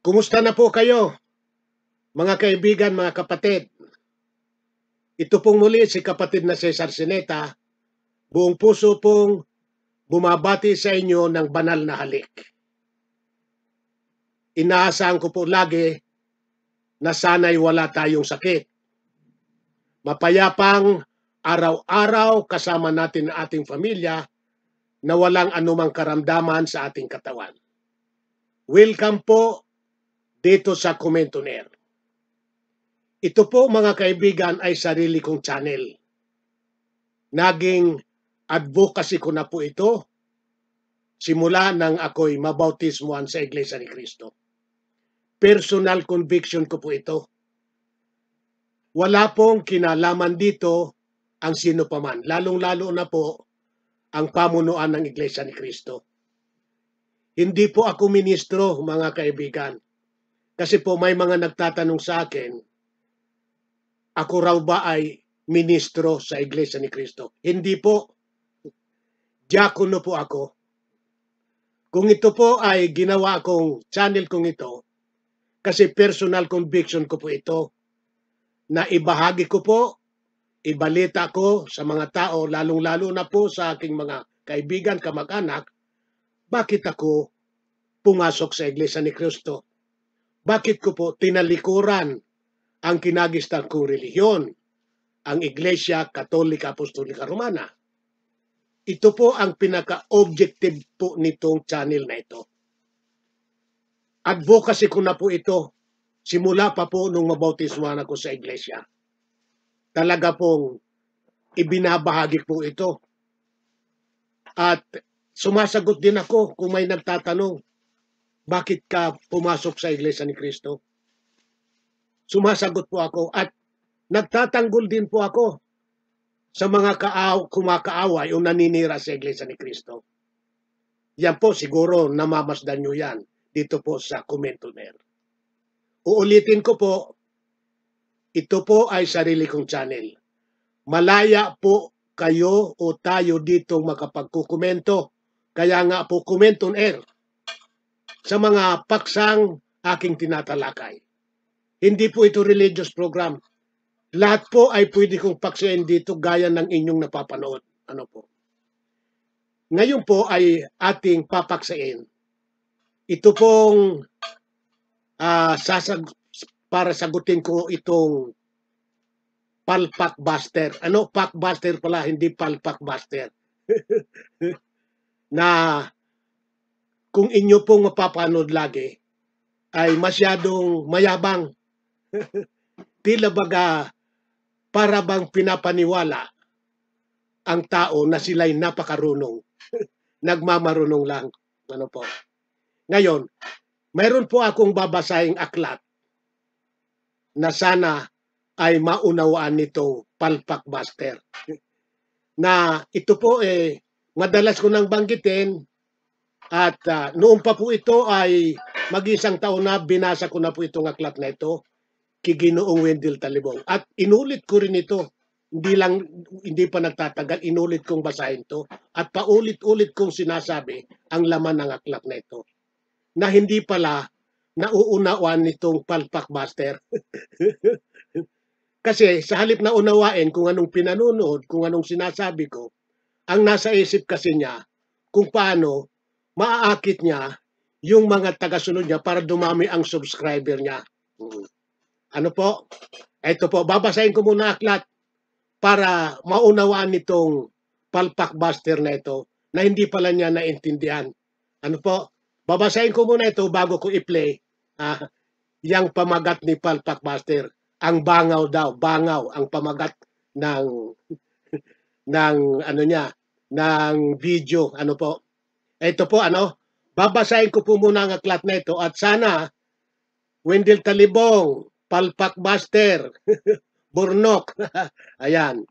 Kumusta na po kayo, mga kaibigan, mga kapatid? Ito pong muli si kapatid na Cesar Sineta, buong puso pong bumabati sa inyo ng banal na halik. Inaasahan ko po lagi na sana'y wala tayong sakit. Mapayapang araw-araw kasama natin ang ating pamilya na walang anumang karamdaman sa ating katawan. Welcome po dito sa Comment on Air. Ito po mga kaibigan ay sarili kong channel. Naging advocacy ko na po ito simula nang ako'y mabautismuhan sa Iglesia ni Cristo. Personal conviction ko po ito. Wala pong kinalaman dito ang sino paman, lalong-lalo na po ang pamunuan ng Iglesia ni Cristo. Hindi po ako ministro, mga kaibigan. Kasi po may mga nagtatanong sa akin, ako raw ba ay ministro sa Iglesia ni Cristo? Hindi po. Diakono po ako. Kung ito po ay ginawa kong channel kong ito, kasi personal conviction ko po ito, na ibahagi ko po, ibalita ko sa mga tao, lalong-lalo na po sa aking mga kaibigan, kamag-anak, bakit ako pumasok sa Iglesia ni Cristo? Bakit ko po tinalikuran ang kinagistang kong relihiyon, ang Iglesia Katolika Apostolika Romana? Ito po ang pinaka-objective po nitong channel na ito. Advocacy ko na po ito simula pa po nung mabautismuhan ako sa Iglesia. Talaga pong ibinabahagi po ito. At sumasagot din ako kung may nagtatanong, bakit ka pumasok sa Iglesia ni Cristo? Sumasagot po ako at nagtatanggol din po ako sa mga kumakaaway o naninira sa Iglesia ni Cristo. Yan po siguro namamasdan nyo yan dito po sa Comment on Air. Uulitin ko po, ito po ay sarili kong channel. Malaya po kayo o tayo dito makapagkukomento. Kaya nga po Comment on Air sa mga paksang aking tinatalakay. Hindi po ito religious program. Lahat po ay pwede kong paksain dito gaya ng inyong napapanood. Ano po? Ngayon po ay ating papaksain. Ito pong para sagutin ko itong palpakbuster. Ano? Pakbuster pala, hindi palpakbuster. Na kung inyo pong mapapanood lagi, ay masyadong mayabang. Tila baga para bang pinapaniwala ang tao na sila'y napakarunong. Nagmamarunong lang. Ano po? Ngayon, mayroon po akong babasahing aklat na sana ay maunawaan nitong palpakbuster. Na ito po madalas ko nang banggitin at noon pa po ito ay mag-isang taon na binasa ko na po itong aklat na ito kay Ginoong Wendell Talibong. At inulit ko rin ito. Hindi pa nagtatagal, inulit kong basahin to at paulit-ulit kong sinasabi ang laman ng aklat na ito. Na hindi pala nauunawaan nitong palpakbuster. Kasi sa halip na unawain kung anong pinanonood, kung anong sinasabi ko, ang nasa isip kasi niya kung paano maaakit niya yung mga tagasunod niya para dumami ang subscriber niya. Ano po? Ito po, babasahin ko muna aklat para maunawaan nitong palpakbuster na ito na hindi pala niya naintindihan. Ano po? Babasahin ko muna ito bago ko i-play yang pamagat ni palpakbuster. Ang bangaw daw, bangaw ang pamagat ng ano niya, ng video. Ano po? Ito po babasahin ko po muna ang aklat na ito at sana Wendell Talibong, palpakbuster, Bornok. Ayan.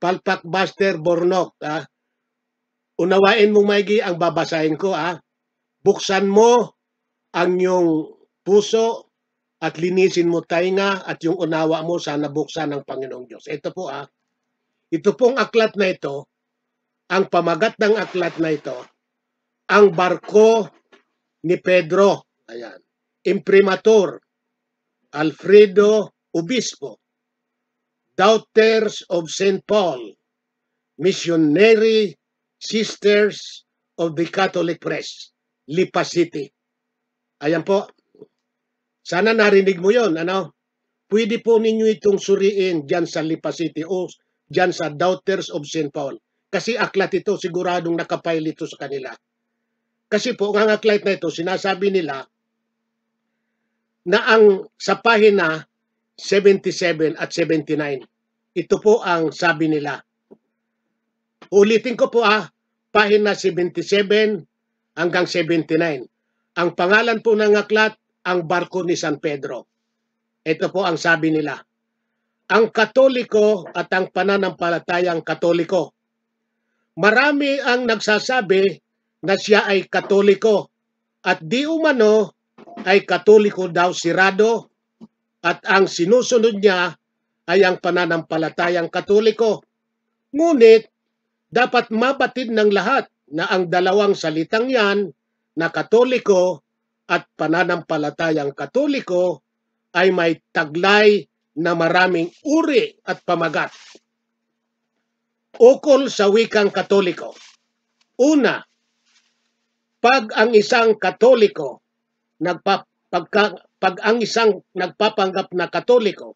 Palpakbuster Bornok. Unawain mong maigi ang babasahin ko. Buksan mo ang iyong puso at linisin mo tainga at yung unawa mo sana buksan ng Panginoong Diyos. Ito po ito pong aklat na ito, ang pamagat ng aklat na ito, ang barko ni Pedro. Ayan. Imprimatur Alfredo Obispo, Daughters of St. Paul, Missionary Sisters of the Catholic Press, Lipa City. Ayan po. Sana narinig mo yon, ano? Pwede po ninyo itong suriin dyan sa Lipa City o dyan sa Daughters of St. Paul. Kasi aklat ito, siguradong nakapile ito sa kanila. Kasi po, ang aklat na ito, sinasabi nila na ang sa pahina 77 at 79, ito po ang sabi nila. Ulitin ko po pahina 77 hanggang 79. Ang pangalan po ng aklat, ang Barko ni San Pedro. Ito po ang sabi nila. Ang Katoliko at ang pananampalatayang Katoliko. Marami ang nagsasabi na siya ay Katoliko at di umano ay Katoliko daw si Rado at ang sinusunod niya ay ang pananampalatayang Katoliko. Ngunit dapat mabatid ng lahat na ang dalawang salitang yan na Katoliko at pananampalatayang Katoliko ay may taglay na maraming uri at pamagat. Ukol sa wikang Katoliko. Una, pag ang isang Katoliko pag ang isang nagpapanggap na Katoliko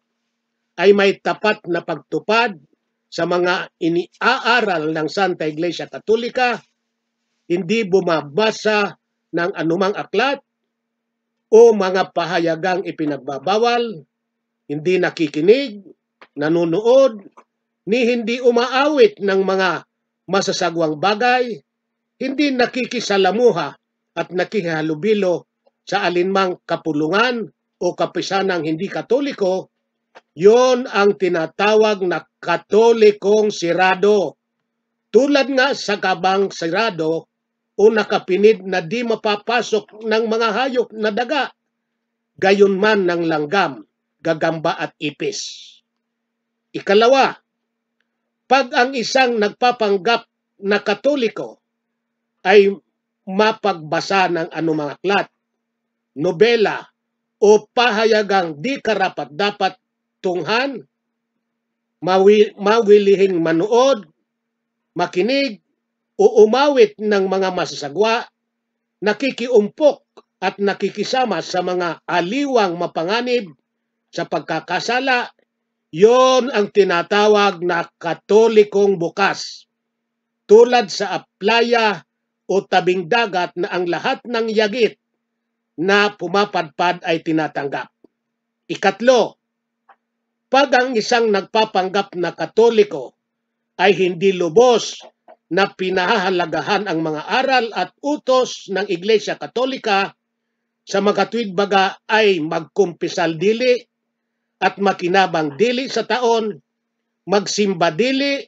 ay may tapat na pagtupad sa mga iniaaral ng Santa Iglesia Katolika, hindi bumabasa ng anumang aklat o mga pahayagang ipinagbabawal, hindi nakikinig, nanonood, ni hindi umaawit ng mga masasagwang bagay, hindi nakikisalamuha at nakihalubilo sa alinmang kapulungan o kapisanang hindi Katoliko, yon ang tinatawag na Katolikong sirado. Tulad nga sa kabang sirado o nakapinid na di mapapasok ng mga hayop na daga, gayon man ng langgam, gagamba at ipis. Ikalawa, pag ang isang nagpapanggap na Katoliko ay mapagbasa ng anumang aklat, nobela o pahayagang di karapat-dapat tunghan, mawilihing manood, makinig o umawit ng mga masasagwa, nakikiumpok at nakikisama sa mga aliwang mapanganib sa pagkakasala, yon ang tinatawag na Katolikong bukas. Tulad sa playa o tabing dagat na ang lahat ng yagit na pumapadpad ay tinatanggap. Ikatlo, pag ang isang nagpapanggap na Katoliko ay hindi lubos na pinahahalagahan ang mga aral at utos ng Iglesia Katolika, sa makatuwid baga ay magkumpisal dili at makinabang dili sa taon, magsimba dili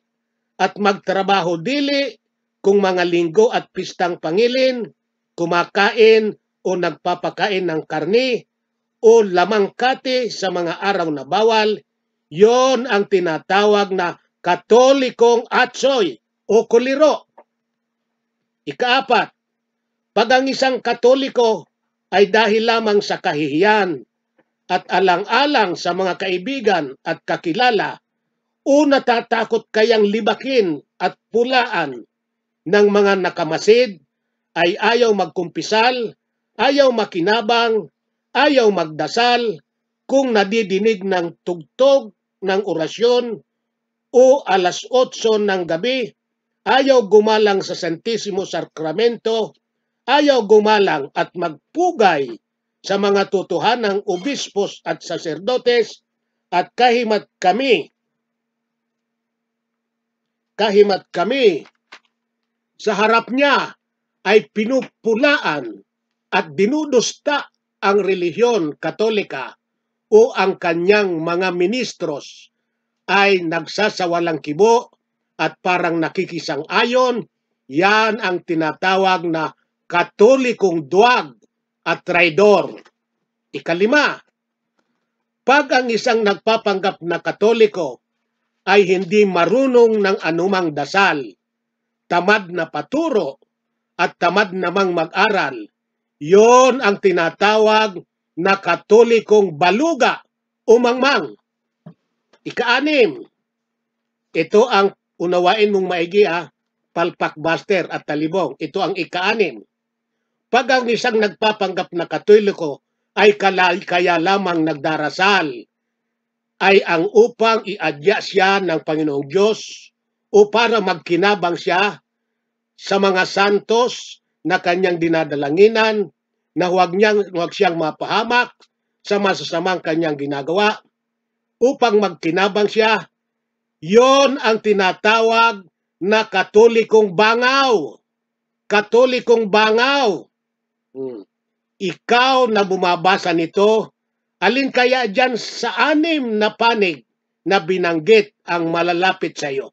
at magtrabaho dili kung mga linggo at pistang pangilin, kumakain o nagpapakain ng karni o lamang kati sa mga araw na bawal, yon ang tinatawag na Katolikong atsoy o kuliro. Ikaapat, pag ang isang Katoliko ay dahil lamang sa kahihiyan at alang-alang sa mga kaibigan at kakilala o natatakot kayang libakin at pulaan ng mga nakamasid, ay ayaw magkumpisal, ayaw makinabang, ayaw magdasal, kung nadidinig ng tugtog ng orasyon o alas 8 ng gabi, ayaw gumalang sa Santissimo Sacramento, ayaw gumalang at magpugay sa mga tutuhanang obispos at saserdotes, at kahimat kami sa harap niya ay pinupulaan at dinudusta ang relihiyon Katolika o ang kanyang mga ministros, ay nagsasawalang kibo at parang nakikisang-ayon, yan ang tinatawag na Katolikong duwag at traidor. Ikalima, pag ang isang nagpapanggap na Katoliko ay hindi marunong ng anumang dasal, tamad na paturo at tamad namang mag-aral, yon ang tinatawag na Katolikong baluga umangmang. Ika-6, ito ang unawain mong maigi palpakbuster at talibong. Ito ang ika-6. Pag ang isang nagpapanggap na Katoliko ay kaya lamang nagdarasal, ay ang upang iadya siya ng Panginoong Diyos o para magkinabang siya sa mga santos na kanyang dinadalanginan, na huwag siyang mapahamak sa masasamang kanyang ginagawa, upang magkinabang siya. Yon ang tinatawag na Katolikong bangaw. Katolikong bangaw. Ikaw na bumabasa nito, alin kaya dyan sa 6 na panig na binanggit ang malalapit sa iyo?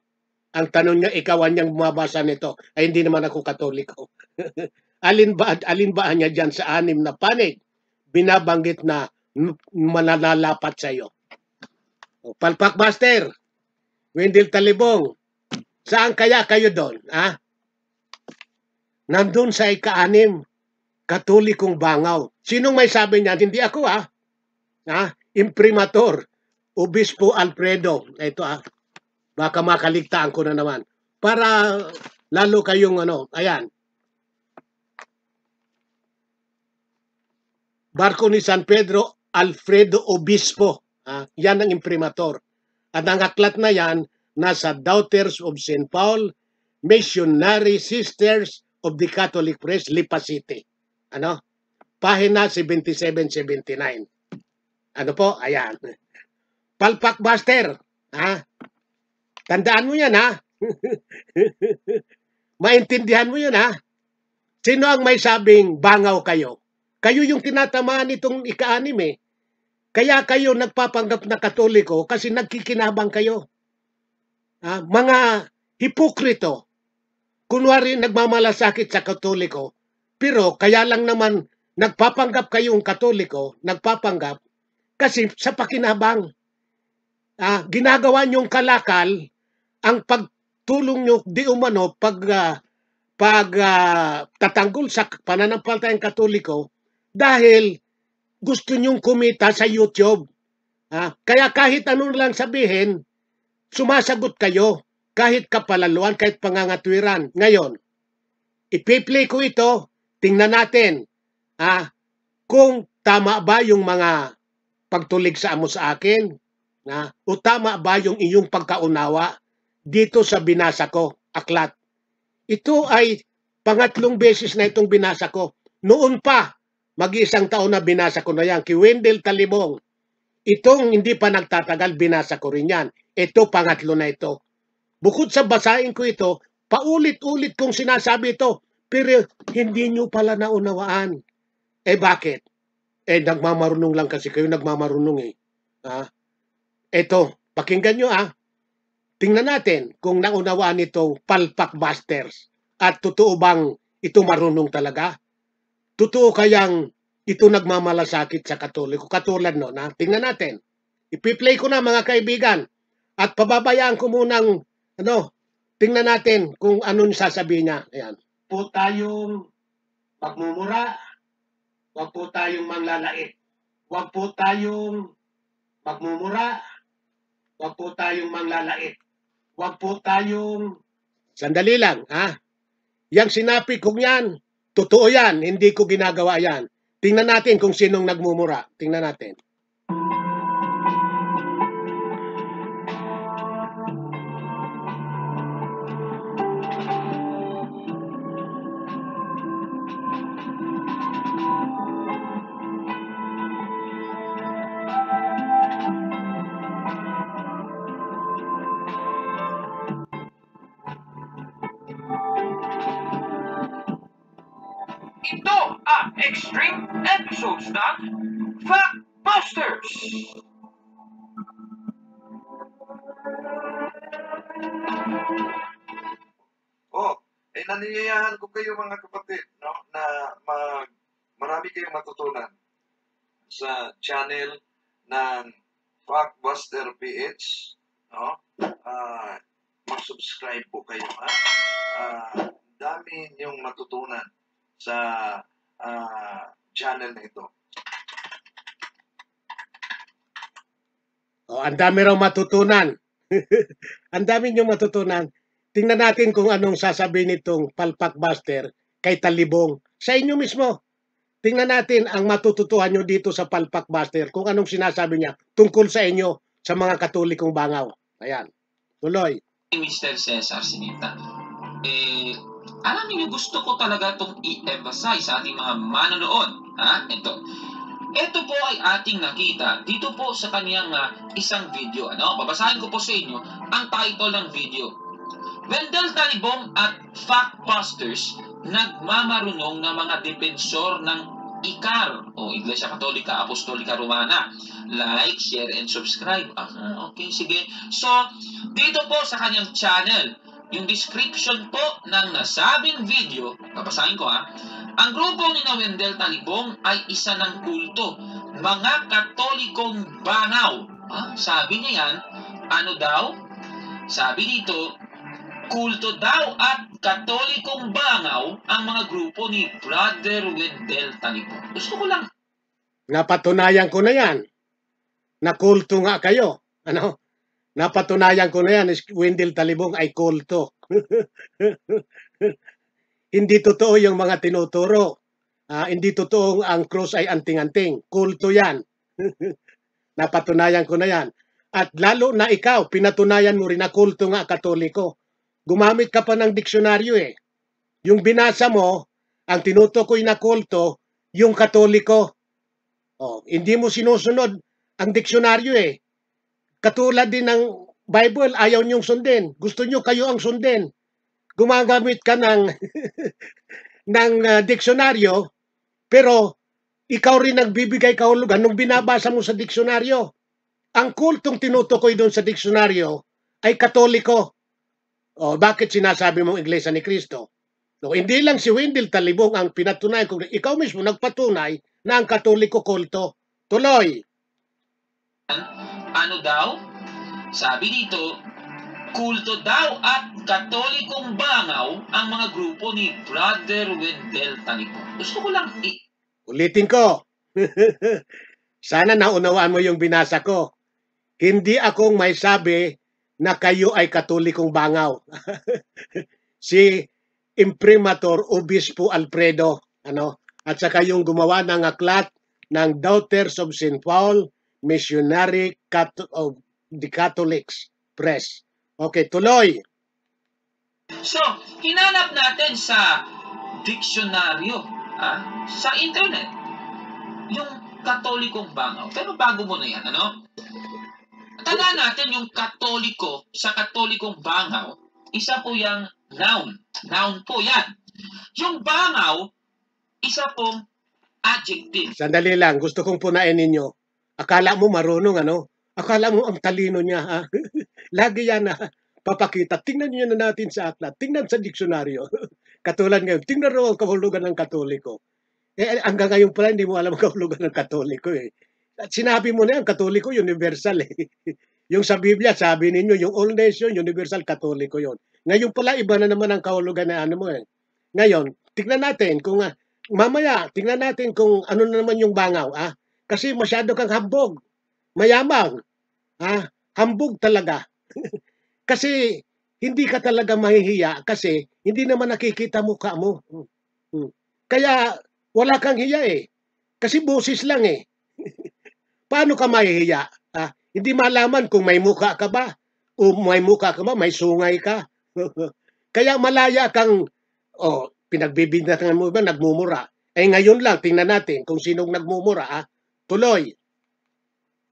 Ang tanong niya, ikaw niyang bumabasa nito, ay hindi naman ako Katoliko. alin ba niya dyan sa 6 na panig binabanggit na mananalapat sa iyo? Palpakbuster, Wendell Talibong, saan kaya kayo doon? Nandun sa ika-6, Katolikong bangaw. Sinong may sabi niyan? Hindi ako Imprimatur, Obispo Alfredo. Ito baka makaligtaan ko na naman. Para lalo kayong ayan. Barko ni San Pedro, Alfredo Obispo. Yan ang imprimatur. At ang aklat na yan, nasa Daughters of St. Paul, Missionary Sisters of the Catholic Press, Lipa City. Pahina 77-79. Po? Ayan. Palpakbuster. Tandaan mo yan, Maintindihan mo yun, Sino ang may sabing bangaw kayo? Kayo yung tinatamaan itong ika-6 Kaya kayo nagpapanggap na Katoliko kasi nagkikinabang kayo. Mga hipokrito. Kunwari nagmamalasakit sa Katoliko, pero kaya lang naman nagpapanggap kayong Katoliko, nagpapanggap kasi sa pakinabang. Ginagawa niyong kalakal ang pagtulong niyo di umano tatanggol sa pananampalatayang Katoliko dahil gusto niyong kumita sa YouTube. Kaya kahit ano lang sabihin, sumasagot kayo. Kahit kapalaluan, kahit pangangatwiran. Ngayon, ipi-play ko ito, tingnan natin kung tama ba yung mga pagtulig sa amo sa akin, o tama ba yung iyong pagkaunawa dito sa binasa ko, aklat. Ito ay pangatlong beses na itong binasa ko. Noon pa, mag-1 taon na binasa ko na yan, kay Wendell Talibong. Itong hindi pa nagtatagal, binasa ko rin yan. Ito, pangatlo na ito. Bukod sa basahin ko ito, paulit-ulit kong sinasabi ito, pero hindi nyo pala naunawaan. Bakit? Nagmamarunong lang kasi kayo, nagmamarunong Ito, pakinggan nyo Tingnan natin kung naunawaan itong palpakbusters. At totoo bang ito marunong talaga? Totoo kayang ito nagmamalasakit sa Katoliko? Katulad tingnan natin. Ipi-play ko na mga kaibigan. At pababayaan ko munang tingnan natin kung anong sasabihin niya. Ayan. Po tayong magmumura. Huwag po tayong manlalait. Huwag po tayong magmumura. Huwag po tayong manlalait. Huwag po tayong... Sandali lang, Yang sinabi kong yan, totoo yan, hindi ko ginagawa yan. Tingnan natin kung sinong nagmumura. Tingnan natin. Ito ang extreme episodes ng Factbusters! Naniniyahan ko kayo mga kapatid, na marami kayong matutunan sa channel ng Factbuster PH, mag-subscribe po kayo, dami niyong matutunan sa channel na ito. O, ang dami raw matutunan. Ang dami niyong matutunan. Tingnan natin kung anong sasabihin nitong Palpak Buster kay Talibong. Sa inyo mismo. Tingnan natin ang matututuhan nyo dito sa Palpak Buster kung anong sinasabi niya tungkol sa inyo sa mga Katolikong bangaw. Ayan. Tuloy. Mr. Cesar Sinita. Alam niyo, gusto ko talaga itong i-emphasize sa ating mga manonood. Ito po ay ating nakita dito po sa kaniyang isang video. Babasahin ko po sa inyo ang title ng video. Wendell Talibong at Factbusters nagmamarunong na mga depensor ng ICAR o Iglesia Katolika Apostolika Romana. Like, share, and subscribe. Okay, sige. So, dito po sa kanyang channel, yung description po ng nasabing video, babasahin ko ang grupo ni Wendell Talibong ay isa ng kulto, mga Katolikong bangaw. Sabi niya yan, ano daw? Sabi dito, kulto daw at Katolikong bangaw ang mga grupo ni Brother Wendell Talibong. Gusto ko lang. Napatunayan ko na yan. Nakulto nga kayo. Napatunayan ko na yan. Wendell Talibong ay kulto. Hindi totoo yung mga tinuturo. Hindi totoo ang cross ay anting-anting. Kulto yan. Napatunayan ko na yan. At lalo na ikaw, pinatunayan mo rin na kulto nga Katoliko. Gumamit ka pa ng diksyonaryo Yung binasa mo, ang tinutukoy na kulto, yung Katoliko. Hindi mo sinusunod ang diksyonaryo Katulad din ng Bible, ayaw niyong sundin. Gusto niyo kayo ang sundin. Gumagamit ka ng diksyonaryo, pero ikaw rin nagbibigay kahulugan nung binabasa mo sa diksyonaryo. Ang kultong tinutukoy doon sa diksyonaryo ay Katoliko. Bakit sinasabi mong Iglesia ni Cristo? Hindi lang si Wendell Talibong ang pinatunayan, kung ikaw mismo nagpatunay na ang Katoliko kulto. Tuloy. Ano daw? Sabi dito, kulto daw at Katolikong bangaw ang mga grupo ni Brother Wendell Talibong. Gusto ko lang Ulitin ko. Sana naunawaan mo yung binasa ko. Hindi akong may sabi na kayo ay Katolikong bangaw. Si Imprimatur Obispo Alfredo, at saka yung gumawa ng aklat ng Daughters of St. Paul, Missionary of the Catholics Press. Okay, tuloy. So, hinanap natin sa diksyonaryo, sa internet, yung Katolikong bangaw. Pero bago mo na yan, tandaan natin yung Katoliko sa Katolikong bangaw, isa po yung noun. Noun po yan. Yung bangaw, isa pong adjective. Sandali lang, gusto kong punain ninyo. Akala mo marunong, Akala mo ang talino niya, Lagi yan, papakita. Tingnan niyo na natin sa aklat. Tingnan sa diksyonaryo. Katulad ngayon, tingnan raw ang kahulugan ng Katoliko. Hanggang ngayon pala, hindi mo alam ang kahulugan ng Katoliko At sinabi mo na yan, Katoliko, universal Yung sa Biblia, sabi ninyo, yung all nation, universal, Katoliko yon. Ngayon pala, iba na naman ang kahulugan na Ngayon, tingnan natin kung, mamaya, tingnan natin kung ano na naman yung bangaw, Kasi masyado kang hambog. Mayamang. Hambog talaga. Kasi hindi ka talaga mahihiya kasi hindi naman nakikita mukha mo. Kaya wala kang hiya Kasi boses lang Paano ka mahihiya? Hindi malaman kung may mukha ka ba o may mukha ka ba, may sungay ka. Kaya malaya kang pinagbibintangan mo ba, nagmumura. Ngayon lang, tingnan natin kung sinong nagmumura. Tuloy.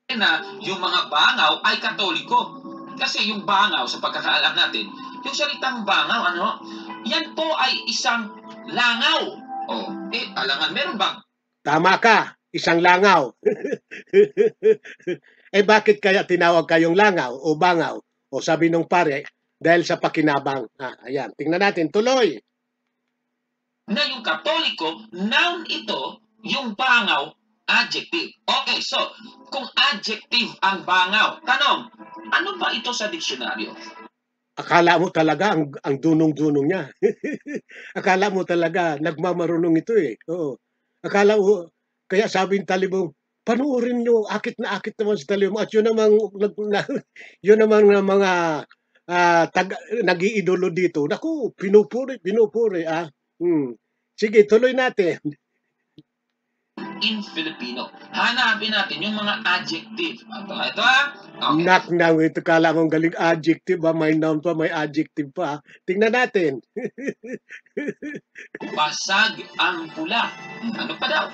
Na yung mga bangaw ay Katoliko. Kasi yung bangaw, sa pagkakaalam natin, yung salitang bangaw, yan po ay isang langaw. Alangan, meron bang? Tama ka, isang langaw. Bakit kaya tinawag kayong langaw o bangaw? Sabi nung pare, dahil sa pakinabang. Ayan, tingnan natin, tuloy. Na yung Katoliko, noun ito, yung bangaw, adjective. Okay, so, kung adjective ang bangaw, tanong, ano ba ito sa diksyonaryo? Akala mo talaga ang dunong-dunong niya. Akala mo talaga nagmamarunong ito Oo. Akala mo, kaya sabi ng Talibong, panoorin nyo, akit naman si Talibong. At yun namang, yun namang mga nag-iidolo dito. Naku, pinupuri. Sige, tuloy natin. In Filipino. Hanapin natin yung mga adjective. Ito Okay. Knock na, ito kala kong galing adjective ba? May noun pa, may adjective pa. Tingnan natin. Basag ang pula. Ano pa daw?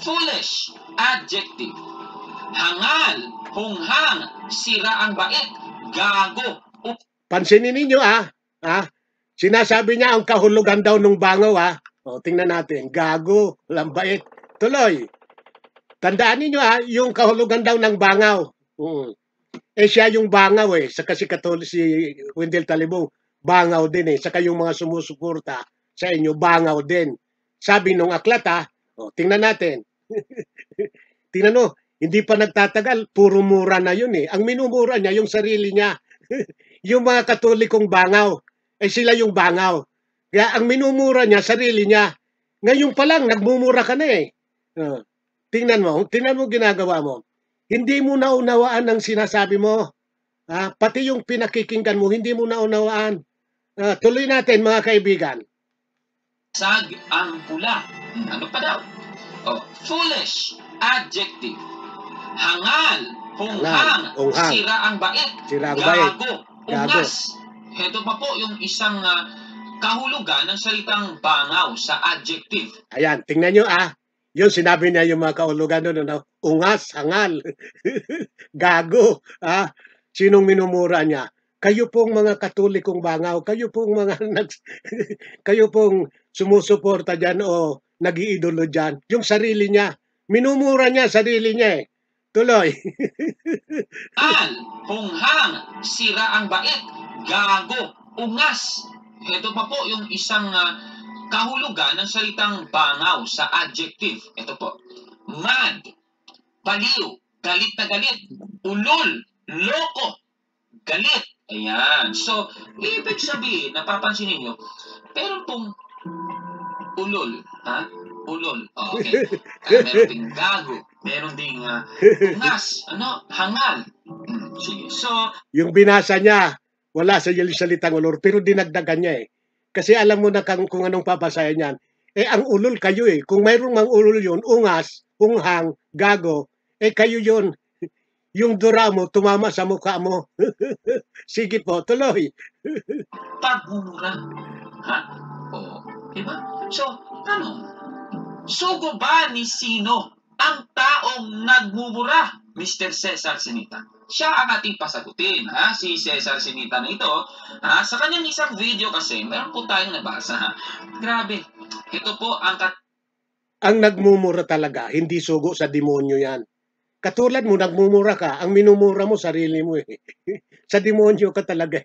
Foolish. Adjective. Hangal. Hunghang. Sira ang bait. Gago. Pansinin ninyo sinasabi niya ang kahulugan daw ng bangaw tingnan natin. Gago. Lambait. Tuloy. Tandaan ninyo yung kahulugan daw ng bangaw. Siya yung bangaw Saka si Wendell Talibong, bangaw din Saka yung mga sumusuporta sa inyo, bangaw din. Sabi nung aklat tingnan natin. Tingnan mo, hindi pa nagtatagal, puro mura na yun Ang minumura niya, yung sarili niya. Yung mga Katolikong bangaw, sila yung bangaw. Kaya ang minumura niya, sarili niya. Ngayon pa lang, nagmumura ka na tingnan mo ginagawa mo. Hindi mo naunawaan ang sinasabi mo. Pati yung pinakikinggan mo, hindi mo naunawaan. Tuloy natin mga kaibigan. Basag ang pula. Ano pa daw? Foolish. Adjective. Hangal. Hunghang. Sira ang bait. Gago. Ungas. Ito pa po yung isang kahulugan ng salitang bangaw sa adjective. Ayan, tingnan nyo Yung sinabi niya yung mga kahulugan doon, ungas, hangal, gago, sinong minumura niya? Kayo pong mga Katolikong bangaw, kayo pong mga kayo pong sumusuporta diyan o nag-iidolo diyan. Yung sarili niya, minumura niya sarili niya Tuloy. Hunghang, sira ang bait, gago, ungas. Ito pa po yung isang kahulugan ng salitang bangaw sa adjective. Ito po. Mad, baliw, galit na galit, ulol, loko, galit. Ayan. So, ibig sabihin, napapansin ninyo, pero pong ulol, ulol. Okay. Meron ding gago, meron ding ungas, hangal. Sige. So, yung binasa niya, wala sa salitang ulol, pero dinagdagan niya Kasi alam mo na kung anong papasayan niyan. Ang ulol kayo Kung mayroong mang ulol yun, ungas, unghang, gago, kayo yun. Yung dura mo, tumama sa mukha mo. Sige po, tuloy. Pagmumura. Diba? So, sugo ba ni sino ang taong nagmumura? Mr. Cesar Sinita. Siya ang ating pasagutin, si Cesar Sinita na ito. Sa kanyang isang video kasi, meron po tayong nabasa. Grabe. Ito po ang nagmumura talaga, hindi sugo sa demonyo yan. Katulad mo, nagmumura ka, ang minumura mo, sarili mo Sa demonyo ka talaga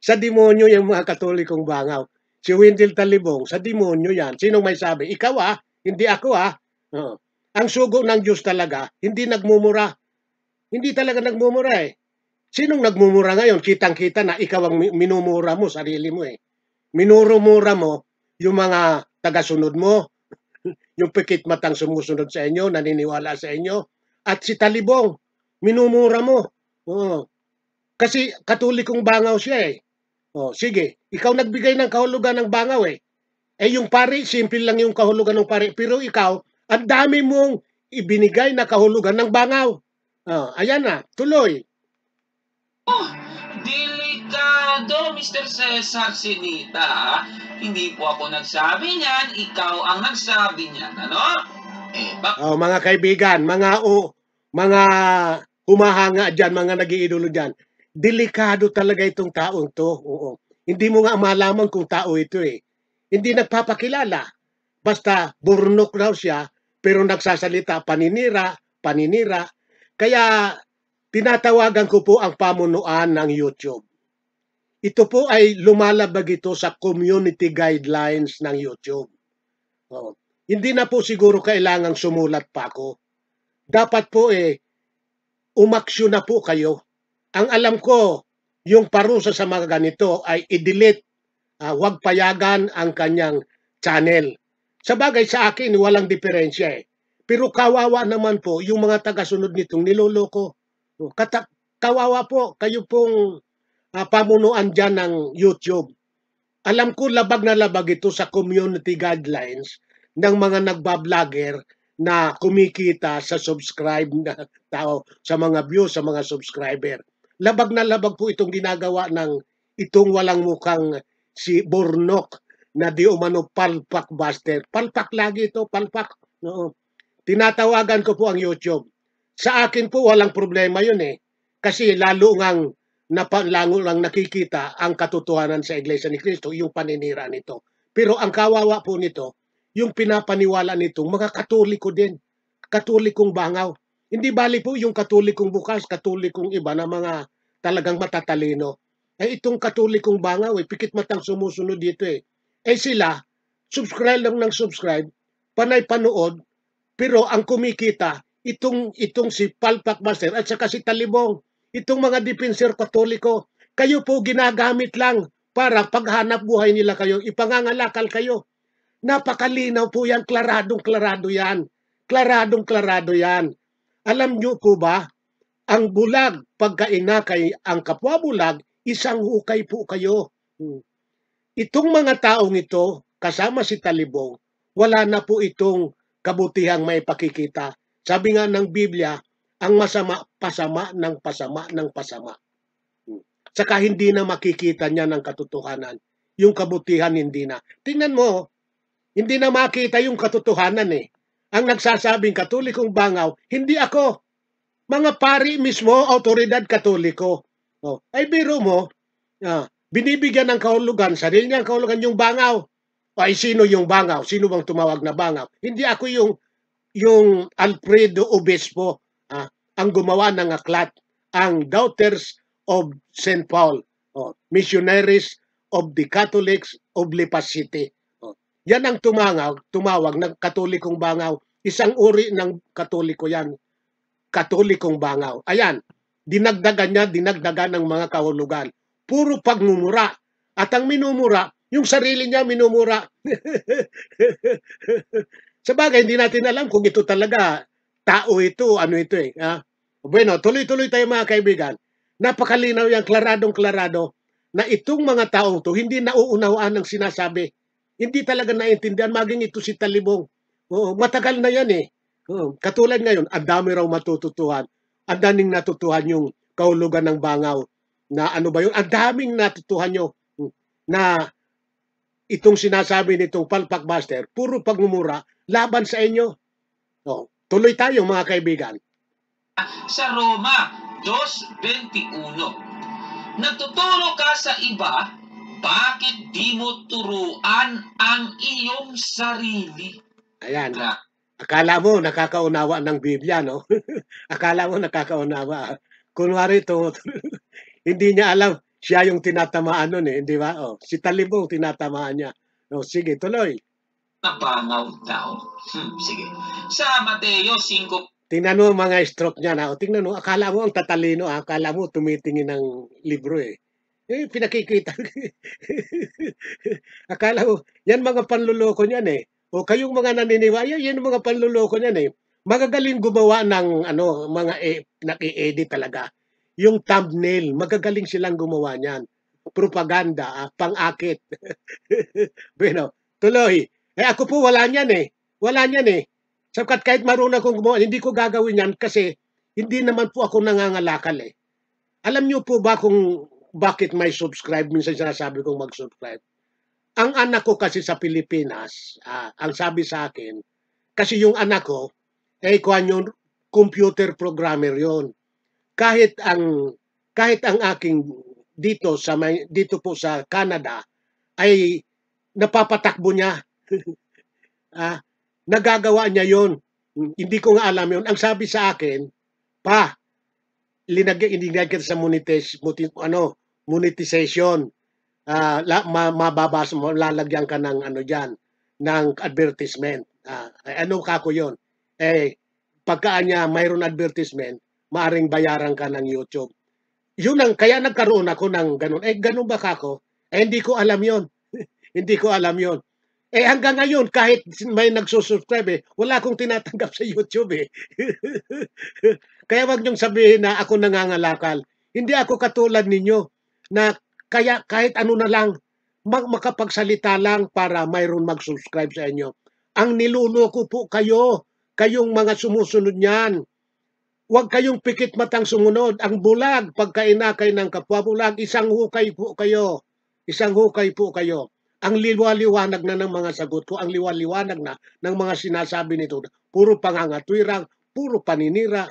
Sa demonyo yung mga Katolikong bangaw. Si Wendell Talibong, sa demonyo yan. Sinong may sabi? Ikaw hindi ako Ang sugo ng Diyos talaga, hindi nagmumura. Hindi talaga nagmumura Sinong nagmumura ngayon? Kitang-kita na ikaw ang minumura mo, sarili mo Minurumura mo yung mga tagasunod mo, yung pikit matang sumusunod sa inyo, naniniwala sa inyo. At si Talibong, minumura mo. Kasi Katolikong bangaw siya sige, ikaw nagbigay ng kahulugan ng bangaw yung pari, simple lang yung kahulugan ng pari. Pero ikaw, ang dami mong ibinigay na kahulugan ng bangaw. Ayan na, tuloy. Delikado, Mr. Cesar Sinita. Hindi po ako nagsabi niyan, ikaw ang nagsabi niyan, mga kaibigan, mga humahanga dyan, mga nag-iidolo dyan. Delikado talaga itong taong to. Hindi mo nga malaman kung tao ito Hindi nagpapakilala. Basta burnok raw siya, pero nagsasalita paninira. Kaya tinatawagan ko po ang pamunuan ng YouTube. Ito po ay lumalabag ito sa community guidelines ng YouTube. Hindi na po siguro kailangang sumulat pa ako. Dapat po umaksyon na po kayo. Ang alam ko, yung parusa sa mga ganito ay i-delete. Huwag payagan ang kanyang channel. Sa bagay sa akin, walang diferensya Pero kawawa naman po yung mga tagasunod nitong niloloko. Kawawa po, kayo pong pamunuan dyan ng YouTube. Alam ko labag na labag ito sa community guidelines ng mga nagbablogger na kumikita sa subscribe na tao, sa mga views, sa mga subscriber. Labag na labag po itong ginagawa ng itong walang mukhang si Bornok na di umano palpak buster. Palpak lagi ito, palpak. Oo. Tinatawagan ko po ang YouTube. Sa akin po walang problema yun eh. Kasi lalo ngang napalango lang nakikita ang katotohanan sa Iglesia ni Cristo, yung paninira nito. Pero ang kawawa po nito, yung pinapaniwala nitong mga Katoliko din. Katolikong bangaw. Hindi bali po yung Katolikong bukas, Katolikong iba na mga talagang matatalino. Eh itong Katolikong bangaw, pikit matang sumusunod dito eh. Eh sila, subscribe lang ng subscribe, panay panood, pero ang kumikita, itong si Palpak Master at saka si Talibong, itong mga dipensor Katoliko, kayo po ginagamit lang para paghanap buhay nila kayo, ipangangalakal kayo. Napakalinaw po yan, klaradong-klarado yan. Klaradong-klarado yan. Alam nyo po ba, ang bulag, pagkainakay ang kapwa bulag, isang hukay po kayo. Itong mga taong ito, kasama si Talibong, wala na po itong kabutihang may pakikita. Sabi nga ng Biblia, ang masama, pasama ng pasama ng pasama. Saka hindi na makikita niya ng katotohanan. Yung kabutihan hindi na. Tingnan mo, hindi na makita yung katotohanan eh. Ang nagsasabing Katolikong bangaw, hindi ako. Mga pari mismo, autoridad Katoliko. Oh, ay biro mo, binibigyan ng kahulugan, sarili niyang kahulugan yung bangaw. Ay sino yung bangaw? Sino bang tumawag na bangaw? Hindi ako yung Alfredo Obispo, ang gumawa ng aklat, ang Daughters of St. Paul, Missionaries of the Catholics of Lipas City. Yan ang tumawag ng Katolikong bangaw. Isang uri ng Katoliko yan. Katolikong bangaw. Ayan, dinagdagan ng mga kahulugan. Puro pagmumura. At ang minumura, yung sarili niya minumura. Sabagay, hindi natin alam kung ito talaga tao ito, ano ito eh. Bueno, tuloy-tuloy tayo mga kaibigan. Napakalinaw yan, klaradong-klarado, na itong mga taong to hindi nauunawaan ng sinasabi. Hindi talaga naintindihan, maging ito si Talibong. Matagal na yan eh. Katulad ngayon, ang dami raw matututuhan. Ang daming natutuhan yung kahulugan ng bangaw. Na ano ba yun? Ang daming natutuhan nyo na itong sinasabi nitong Palpak Master, puro pagmumura, laban sa inyo. Tuloy tayo mga kaibigan. Sa Roma 2:21, natuturo ka sa iba, bakit di mo turuan ang iyong sarili? Ayan. Akala mo nakakaunawa ng Biblia, no? Akala mo nakakaunawa. Kunwari ito, hindi niya alam, siya yung tinatamaan nun eh, di ba? Si Talibong tinatamaan niya. Sige, tuloy. Nabangaw daw. Sige. Sa Mateo 5. Tingnan mo mga stroke niya na. Tingnan mo, akala mo ang tatalino, akala mo tumitingin ng libro eh. Pinakikita. Akala mo, yan mga panluloko niyan eh. O kayong mga naniniwaya, yan mga panluloko niyan eh. Magagaling gumawa ng mga naki-edit talaga. Yung thumbnail, magagaling silang gumawa niyan. Propaganda, pang-akit. Bueno, tuloy. Ako po wala niyan eh. Wala niyan eh. Sapkat kahit marunong akong gumawa, hindi ko gagawin yan kasi hindi naman po ako nangangalakal eh. Alam niyo po ba kung bakit may subscribe? Minsan sinasabi kong mag-subscribe. Ang anak ko kasi sa Pilipinas, ang sabi sa akin, kasi yung anak ko, kuhan yung computer programmer yon. Kahit ang aking dito po sa Canada ay napapatakbo niya. Nagagawa niya yon. Hindi ko nga alam yon. Ang sabi sa akin, linagyan sa monetization. Mababasa mo, lalagyan ka ng ng advertisement. Ano kako yon? Pagka niya mayroon advertisement, maaring bayaran ka ng YouTube. Yun kaya nagkaroon ako ng ganun. Ganun ba kako? Hindi ko alam yon. Hindi ko alam yon. Eh hanggang ngayon, kahit may nagsusubscribe wala akong tinatanggap sa YouTube Kaya wag niyong sabihin na ako nangangalakal. Hindi ako katulad ninyo na kaya kahit ano na lang, makapagsalita lang para mayroon mag-subscribe sa inyo. Ang niluloko po kayo, kayong mga sumusunod niyan. Huwag kayong pikit matang sumunod. Ang bulag, pagkainakay ng kapwa bulag, isang hukay po kayo. Isang hukay po kayo. Ang liwanag na ng mga sagot ko, ang liwanag na ng mga sinasabi nito, puro pangangatwirang, puro paninira,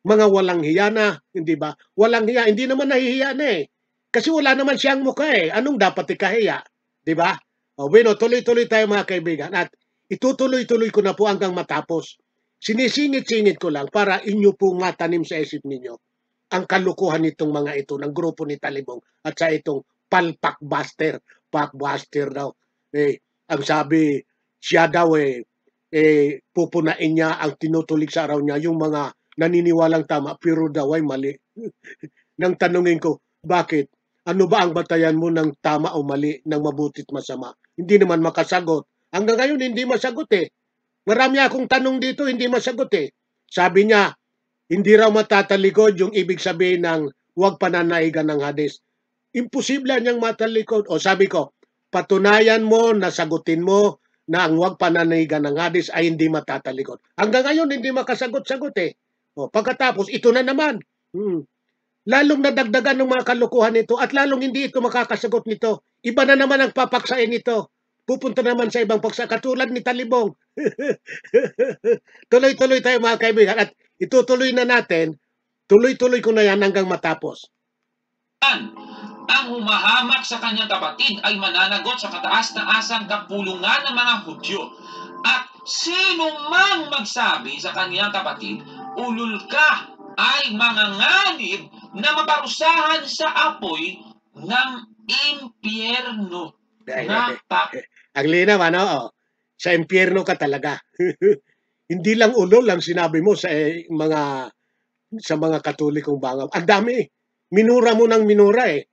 mga walang hiya na, hindi ba? Walang hiya, hindi naman nahihiya na eh. Kasi wala naman siyang mukha eh. Anong dapat ikahiya? Di ba? O, bueno, tuloy-tuloy tayo mga kaibigan. At itutuloy-tuloy ko na po hanggang matapos. Sinisingit-singit ko lang para inyo po matanim sa isip ninyo ang kalukuhan nitong mga ito ng grupo ni Talibong at sa itong palpakbuster. Pakbuster daw. Ang sabi, siya daw pupunain niya ang tinutulig sa araw niya yung mga naniniwalang tama pero daw ay mali. Nang tanungin ko, bakit? Ano ba ang batayan mo ng tama o mali, ng mabutit masama? Hindi naman makasagot. Hanggang ngayon hindi masagot eh. Marami akong tanong dito, hindi masagot eh. Sabi niya, hindi raw matatalikod yung ibig sabihin ng huwag pananaigan ng hadis. Imposible niyang matalikod. O sabi ko, patunayan mo, nasagutin mo na ang huwag pananaigan ng hadis ay hindi matatalikod. Hanggang ngayon hindi makasagot-sagot eh. O, pagkatapos, ito na naman. Lalong nadagdagan ng mga kalukuhan nito at lalong hindi ito makakasagot nito. Iba na naman ang papaksain nito. Pupunta naman sa ibang paksa, katulad ni Talibong. Tuloy-tuloy tayo mga kaibigan at itutuloy na natin, tuloy-tuloy ko na yan hanggang matapos. Ang humahamak sa kanyang kapatid ay mananagot sa kataas-taasang kapulungan ng mga Hudyo. At sino mang magsabi sa kanyang kapatid, ulul ka, ay manganganib na maparusahan sa apoy ng impyerno. Ang linaw, ano? Oh, sa impyerno ka talaga. Hindi lang ulol ang sinabi mo sa mga Katolikong bangaw. Ang dami. Minura mo ng minura eh.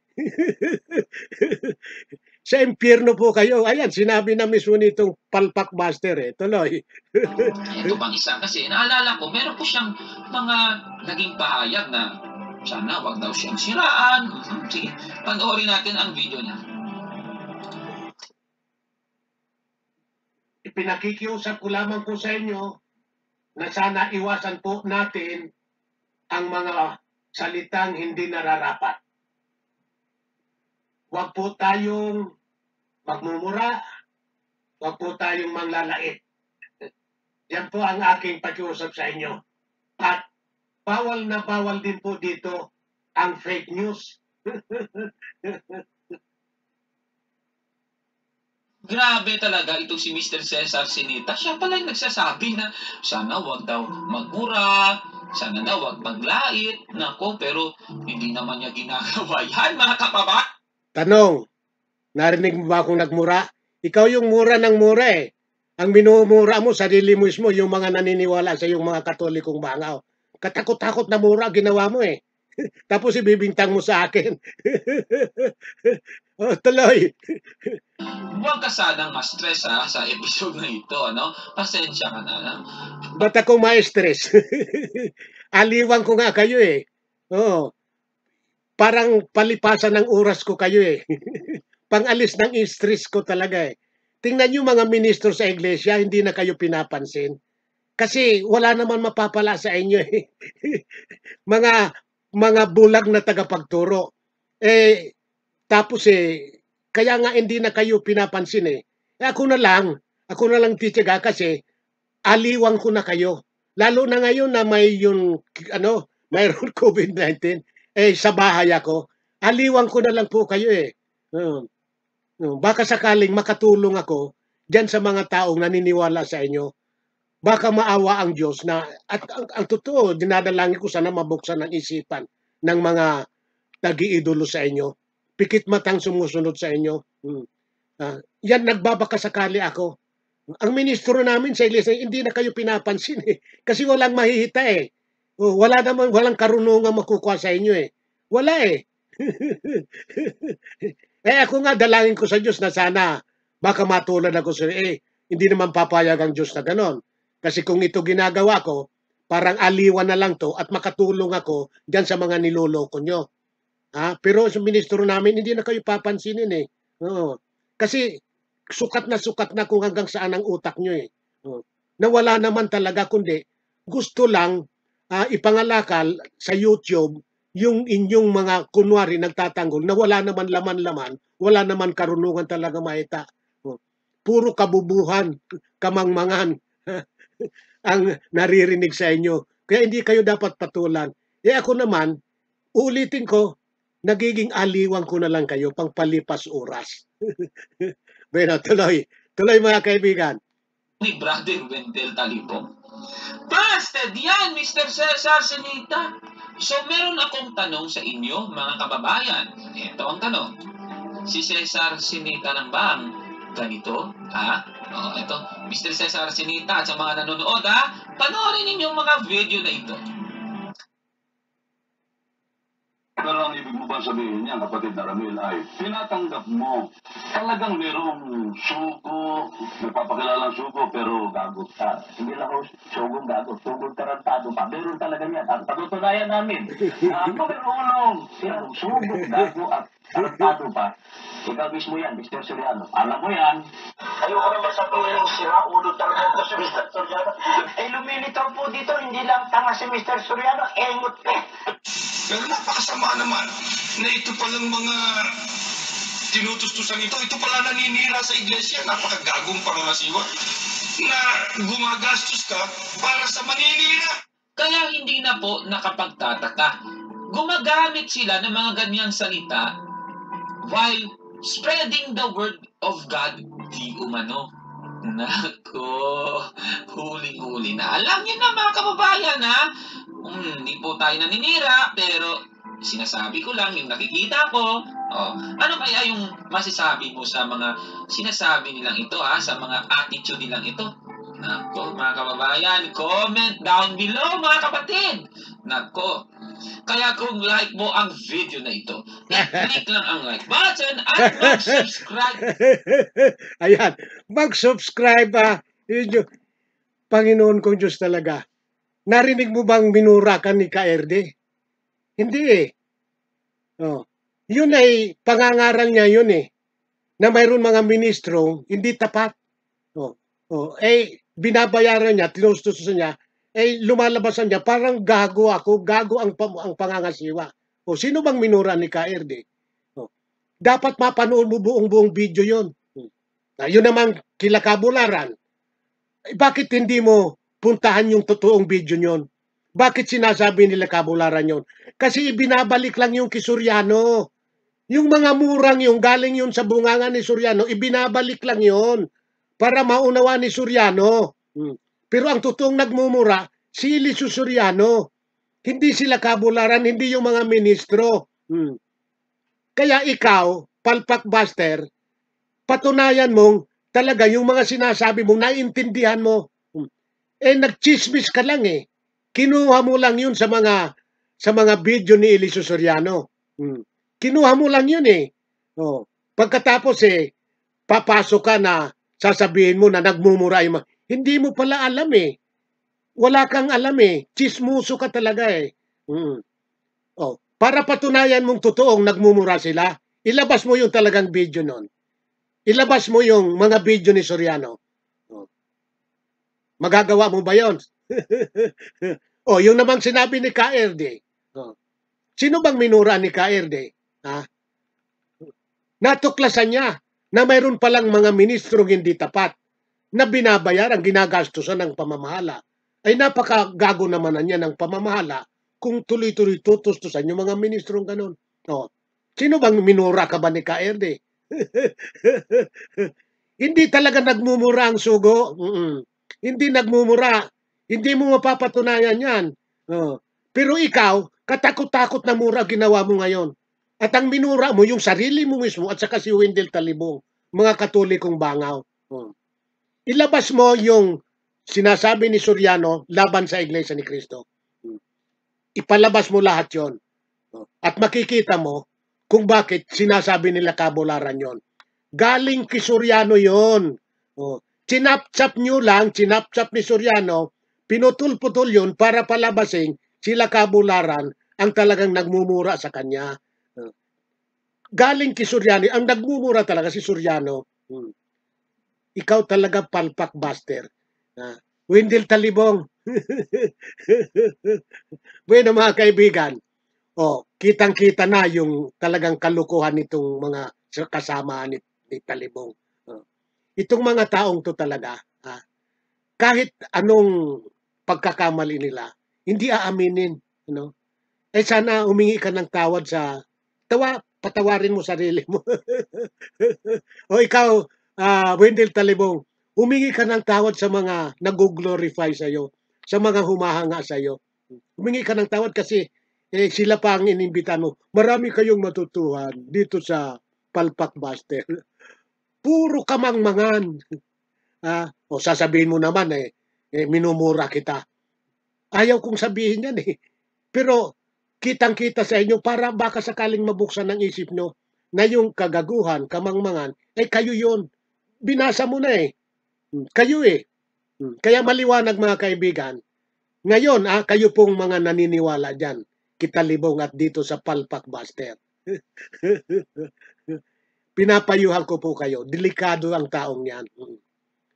Sa impyerno po kayo. Ayan, sinabi na mismo nitong palpakbuster eh. Tuloy. Ito pang isa kasi, naalala ko, meron po siyang mga naging pahayag na sana wag daw siyang siraan. Sige, panoorin natin ang video niya. Ipinakikiusap ko lamang po sa inyo na sana iwasan po natin ang mga salitang hindi nararapat. Huwag po tayong magmumura, huwag po tayong manglalait. Yan po ang aking pakiusap sa inyo. At bawal na bawal din po dito ang fake news. Grabe talaga itong si Mr. Cesar Sinita. Siya pala yung nagsasabi na sana wag daw magmura, sana daw wag maglait. Nako, pero hindi naman niya ginagawa yan, mga kapaba. Tanong, narinig mo ba akong nagmura? Ikaw yung mura ng mura eh. Ang minumura mo, sarili mo mismo, yung mga naniniwala sa yung mga Katolikong bangaw. Katakot-takot na mura ginawa mo eh. Tapos ibibintang mo sa akin. Oh, tuloy. Huwag ka sanang ma-stress sa episode na ito, ano? Pasensya ka na lang. Ba't ako ma-stress? Aliwan ko nga kayo eh. Oo. Parang palipasan ng oras ko kayo eh. Pangalis ng stress ko talaga eh. Tingnan nyo mga ministro sa iglesia, hindi na kayo pinapansin. Kasi wala naman mapapala sa inyo eh. mga bulag na tagapagturo. Tapos kaya nga hindi na kayo pinapansin eh. Ako na lang titiyaga kasi aliwan ko na kayo. Lalo na ngayon na mayroon COVID-19, sa bahay ako, aliwan ko na lang po kayo eh. Baka sakaling makatulong ako dyan sa mga taong naniniwala sa inyo. Baka maawa ang Diyos na, at ang totoo, dinadalangin ko sana mabuksan ang isipan ng mga nag-iidolo sa inyo. Pikit matang sumusunod sa inyo. Yan, nagbabaka sakali ako. Ang ministro namin sa iglesia, hindi na kayo pinapansin eh. Kasi walang mahihita eh. Walang karunungan makukuha sa inyo eh. Wala eh. Ako nga dalangin ko sa Diyos na sana Baka matulad ako sa hindi naman papayag ang Diyos na ganon. Kasi kung ito ginagawa ko, parang aliwan na lang to at makatulong ako dyan sa mga niloloko nyo. Pero sa ministro namin, hindi na kayo papansinin eh. Oo. Kasi sukat na kung hanggang saan ang utak nyo eh. Oo. Nawala naman talaga, kundi gusto lang ipangalakal sa YouTube yung inyong mga kunwari nagtatanggol na wala naman laman-laman, wala naman karunungan talaga maita. Puro kabubuhan, kamangmangan ang naririnig sa inyo. Kaya hindi kayo dapat patulan. Ako naman, ulitin ko, nagiging aliwang ko na lang kayo pang palipas oras. Bueno, tuloy. Tuloy mga kaibigan. Ni Brother Wendell Talibong. Busted yan, Mr. Cesar Sinita. So, meron akong tanong sa inyo, mga kababayan. Ito ang tanong. Si Cesar Sinita lang ba ang ganito? Ito. Mr. Cesar Sinita at sa mga nanonood, panoorin ninyo mga video na ito. Pero ang ibig mo ba sabihin niya, kapatid na Ramil, ay tinatanggap mo. Talagang merong suko, nagpapakilalang suko, pero gago ka. Hindi lang ako sugong gago, sugong tarantado pa. Meron talaga yan. At patutunayan namin na ako marunong. Sinong sugong gago at tarantado pa. Ikaw mismo yan, Mr. Soriano. Alam mo yan. Ayoko naman sabihin sira ulo talaga si Mr. Soriano. Lumilitaw po dito, hindi lang tanga si Mr. Soriano, engot pa. Pero napakasama naman na ito palang mga tinutustusan ito. Ito pala naninira sa iglesia. Napakagagong pangangasiwa na gumagastos ka para sa maninira. Kaya hindi na po nakapagtataka. Gumagamit sila ng mga ganyang salita while spreading the word of God di umano. Nako, huling-huli na. Alam niyo na mga kababayan hindi po tayo naninira, pero sinasabi ko lang yung nakikita ko. Ano kaya yung masasabi mo sa mga sinasabi nilang ito, sa mga attitude nilang ito? Nako, mga kababayan, comment down below, mga kapatid. Nako, kaya kung like mo ang video na ito, i-click lang ang like button at mag-subscribe. Ayan, mag-subscribe. Panginoon kong Diyos talaga. Narinig mo bang minura ka ni KRD? Hindi eh. Yun ay pangangaral niya yun eh. Na mayroon mga ministro, hindi tapat. Binabayaran niya, tinustusan niya, lumalabasan niya, parang gago ako, gago ang pangangasiwa. Sino bang minura ni KRD? Dapat mapanood mo buong video yun. Yun naman kilakabularan. Bakit hindi mo puntahan yung totoong video nyon? Bakit sinasabi nila kabularan yun? Kasi ibinabalik lang yung kay Soriano. Yung mga murang yung galing yun sa bunganga ni Soriano, ibinabalik lang yun para maunawa ni Soriano. Pero ang totoong nagmumura, si Elicio Soriano. Hindi sila kabularan, hindi yung mga ministro. Kaya ikaw, Palpak Buster, patunayan mong talaga yung mga sinasabi mong naiintindihan mo. Nagchismis ka lang eh. Kinuha mo lang yun sa mga video ni Elicio Soriano. Kinuha mo lang yun eh. Pagkatapos papasok ka na sasabihin mo na nagmumura yung hindi mo pala alam eh. Wala kang alam eh. Chismuso ka talaga eh. Para patunayan mong totoong nagmumura sila, ilabas mo yung talagang video nun. Ilabas mo yung mga video ni Soriano. Magagawa mo ba yun? Yung namang sinabi ni KRD. Sino bang minura ni KRD? Natuklasan niya na mayroon palang mga ministrong hindi tapat na binabayar ang ginagastusan ng pamamahala. Ay napakagago naman niya ng pamamahala kung tuloy-tuloy tutustusan yung mga ministrong ganon. Sino bang minura ka ba ni KRD? Hindi talaga nagmumura ang sugo. Hindi nagmumura. Hindi mo mapapatunayan yan. Pero ikaw, katakot-takot na mura ginawa mo ngayon. At ang minura mo, yung sarili mo mismo at saka si Wendell Talibong, mga katolikong bangaw. Ilabas mo yung sinasabi ni Soriano laban sa Iglesia ni Cristo. Ipalabas mo lahat yon. At makikita mo kung bakit sinasabi nila kabularan yon. Galing kay Soriano yon. Oh. Chinap-chap nyo lang, chinap-chap ni Soriano, pinutol-putol yun para palabasing sila Kabularan ang talagang nagmumura sa kanya. Oh. Galing kay Soriano, ang nagmumura talaga si Soriano. Ikaw talaga palpak buster. Wendell Talibong. Bueno mga kaibigan, kitang-kita na yung talagang kalukuhan nitong mga kasama ni Talibong. Itong mga taong to talaga, kahit anong pagkakamali nila, hindi aaminin. Sana humingi ka ng tawad sa patawarin mo sarili mo. O ikaw, Wendell Talibong, humingi ka ng tawad sa mga nag-glorify sa'yo, sa mga humahanga sa'yo. Humingi ka ng tawad kasi sila pa ang inimbita mo. Marami kayong matutuhan dito sa Palpak Buster. Puro kamangmangan. O sasabihin mo naman minumura kita. Ayaw kong sabihin yan Pero kitang-kita sa inyo para baka sakaling mabuksan ng isip nyo na yung kagaguhan, kamangmangan, kayo yun. Binasa mo na Kayo Kaya maliwanag mga kaibigan. Ngayon, kayo pong mga naniniwala dyan, Kitalibong at dito sa Palpak Buster. Pinapayuhan ko po kayo. Delikado ang taong yan.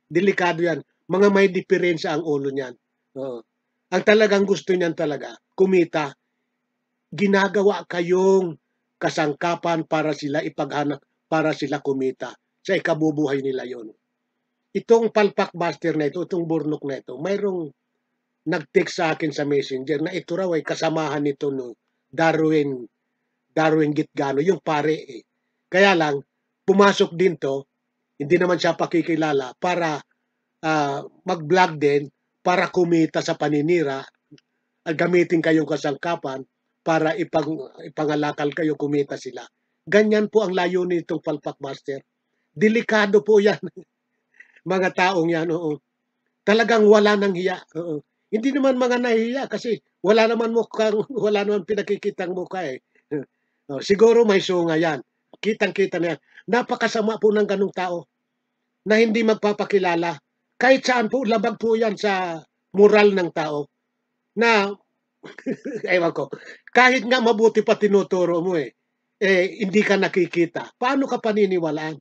Delikado yan. Mga may diferensya ang ulo niyan. Ang talagang gusto niyan talaga, kumita. Ginagawa kayong kasangkapan para sila ipaghanap, para sila kumita. Sa ikabubuhay nila yon. Itong Palpak Buster na ito, itong burnok na ito, mayroong nag-text sa akin sa messenger na ito raw ay kasamahan nito no Darwin Gitgano, yung pare Kaya lang, pumasok din to, hindi naman siya pakikilala para mag-vlog din, para kumita sa paninira, gamitin kayong kasangkapan para ipangalakal kayo, kumita sila. Ganyan po ang layunin nitong Palpak Buster. Delikado po yan. Mga taong yan, talagang wala nang hiya. Hindi naman mga nahiya kasi wala naman pinakikitang mukha siguro may sunga yan. Kitang-kita na yan. Napakasama po ng ganung tao na hindi magpapakilala. Kahit saan po, labag po yan sa moral ng tao na, ewan ko, kahit nga mabuti pa tinuturo mo hindi ka nakikita. Paano ka paniniwalaan?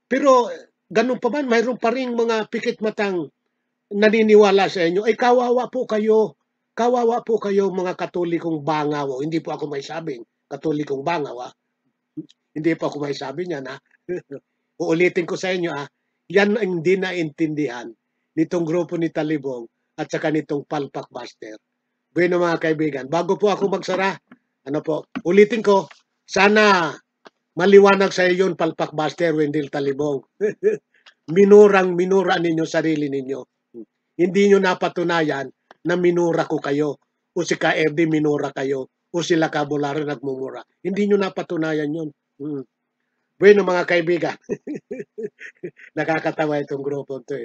Pero ganun pa man, mayroon pa rin mga pikit matang naniniwala sa inyo. Kawawa po kayo. Kawawa po kayo mga Katolikong bangaw. Hindi po ako may sabing Katolikong bangaw. Hindi po ako may sabi niyan. Uulitin ko sa inyo. Yan ang hindi naintindihan nitong grupo ni Talibong at saka nitong Palpak Buster. Bueno mga kaibigan, bago po ako magsara, ulitin ko, sana maliwanag sa iyo yung Palpak Buster, Wendell Talibong. Minura ninyo sarili ninyo. Hindi nyo napatunayan na minura ko kayo. O si KRD minura kayo. O sila Kabularan nagmumura. Hindi nyo napatunayan yun. Bueno mga kaibigan. Nakakatawa itong grupo ito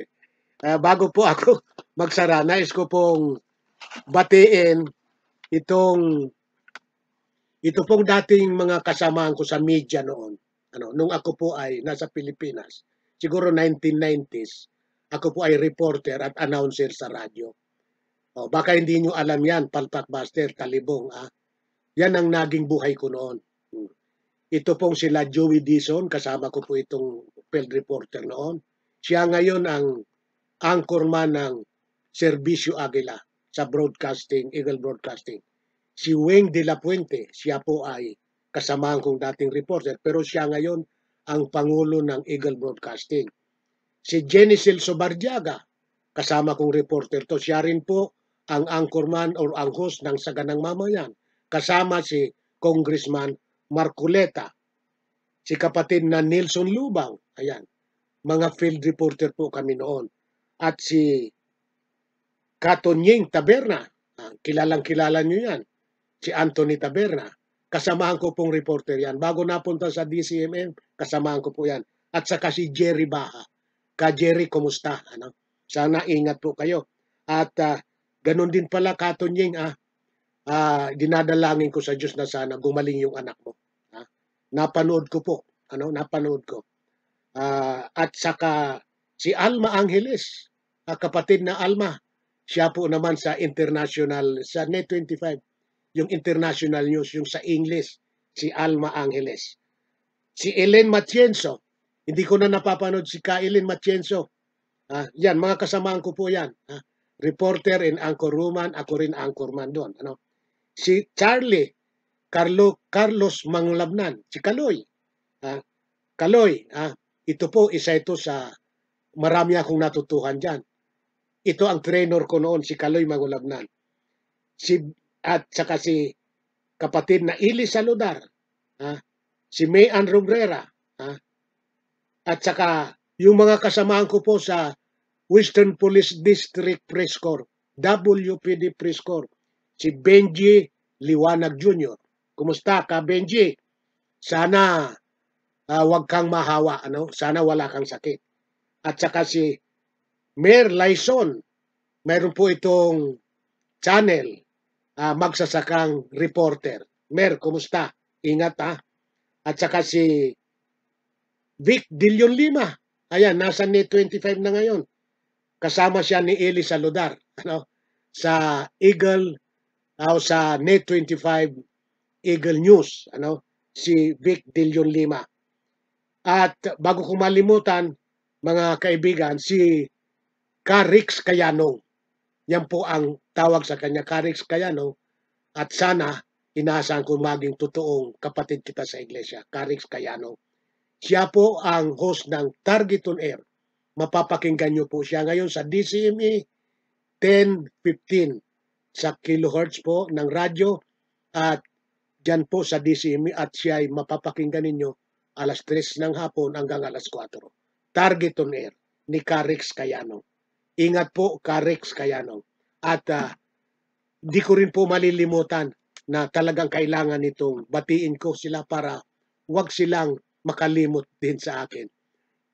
bago po ako magsara, nais ko pong batiin ito pong dating mga kasamahan ko sa media noon. Nung ako po ay nasa Pilipinas, siguro 1990s, ako po ay reporter at announcer sa radyo. Baka hindi nyo alam yan, Palpak Buster, Talibong. Yan ang naging buhay ko noon. Ito pong sila Joey Dizon, kasama ko po itong field reporter noon. Siya ngayon ang anchorman ng Serbisyo Aguila sa broadcasting, Eagle Broadcasting. Si Weng de la Puente, siya po ay kasamahan kong dating reporter, pero siya ngayon ang Pangulo ng Eagle Broadcasting. Si Jenny Celso Bardiaga, kasama kong reporter to, siya rin po ang anchorman or ang host ng Saganang Mamayan. Kasama si Congressman Marcoleta, si kapatid na Nelson Lubang, ayan, mga field reporter po kami noon. At si Katonying Taberna, kilalang-kilala nyo yan, si Anthony Taberna, kasamahan ko pong reporter yan. Bago napunta sa DCMM, kasamahan ko po yan. At saka si Jerry Baha. Jerry, kumusta? Sana ingat po kayo. At ganun din pala, Katonying, dinadalangin ko sa Diyos na sana gumaling yung anak mo. Napanood ko po napanood ko. At saka si Alma Angeles, kapatid na Alma, siya po naman sa international, sa Net25, yung international news, yung sa English, si Alma Angeles. Si Ellen Matienzo, hindi ko na napapanood si Ellen Matienzo. Yan, mga kasamaan ko po yan. Reporter in anchorwoman, ako rin anchorman doon. Si Charlie, Carlos Mangulabnan, si Kaloy. Kaloy, ito po, isa ito sa marami akong natutuhan dyan. Ito ang trainer ko noon, si Kaloy Mangulabnan. At saka si kapatid na Ili Saludar, si Mayan Robrera, at saka yung mga kasamaan ko po sa Western Police District Press Corps, WPD Press Corps, si Benji Liwanag Jr. Kumusta ka, Benji? Sana wag kang mahawa, sana wala kang sakit. At saka si Mayor Laison, mayroon po itong channel, magsasakang reporter. Mayor, kumusta? Ingat At saka si Vic Dillon Lima, ayan, nasa Net25 na ngayon. Kasama siya ni Eli Saludar, sa Eagle, sa Net25 Eagle News, si Vic Dillon Lima. At bago ko malimutan, mga kaibigan, si Carix Cayanong. Yan po ang tawag sa kanya, Carix Cayanong. At sana, inaasahan ko maging totoong kapatid kita sa iglesia, Carix Cayanong. Siya po ang host ng Target on Air. Mapapakinggan nyo po siya ngayon sa DCME 1015 sa kilohertz po ng radyo at dyan po sa DCME at siya ay mapapakinggan ninyo alas 3 ng hapon hanggang alas 4. Target on Air ni Carix Cayanong. Ingat po, Carix Cayanong. At di ko rin po malilimutan na talagang kailangan nitong batiin ko sila para wag silang makalimot din sa akin.